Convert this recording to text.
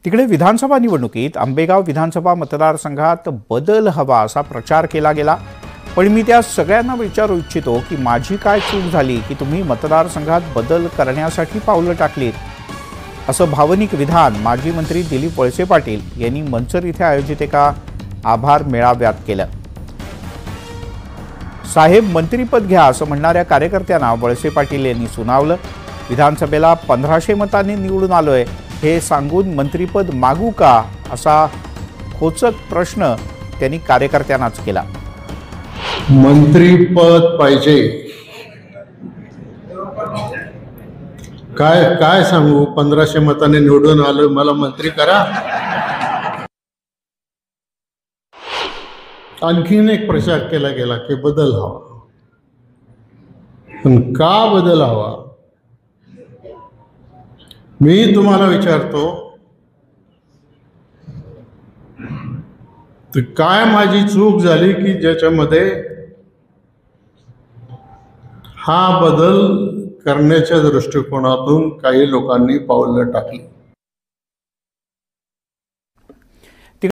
तिकडे विधानसभा निवडणुकीत आंबेगाव विधानसभा मतदारसंघात बदल हवा असा प्रचार केला गेला। पण मी त्या सगळ्यांना विचारू इच्छितो की माझी काय चूक झाली की तुम्ही मतदारसंघात बदल करण्यासाठी पावलं टाकलीत, असं भावनिक विधान माजी मंत्री दिलीप वळसे पाटील यांनी मंचर इथे आयोजित एका आभार मेळाव्यात केलं। साहेब मंत्रीपद घ्या असं म्हणणाऱ्या कार्यकर्त्यांना वळसे पाटील यांनी सुनावलं। विधानसभेला 1500 मतांनी निवडून आलोय हे सांगून मंत्रीपद मागू का असा खोचक प्रश्न त्यांनी कार्यकर्त्यांनाच केला। मंत्रीपद पाहिजे काय काय सांगू, 1500 मतांनी निवडून आलो, मला मंत्री करा। आणखीन एक प्रचार केला गेला की बदल हवा, पण का बदल हवा? मी तुम्हाला विचारतो, तर काय माझी चूक झाली की ज्याच्यामध्ये हा बदल करण्याच्या दृष्टिकोनातून काही लोकांनी पावलं टाकली?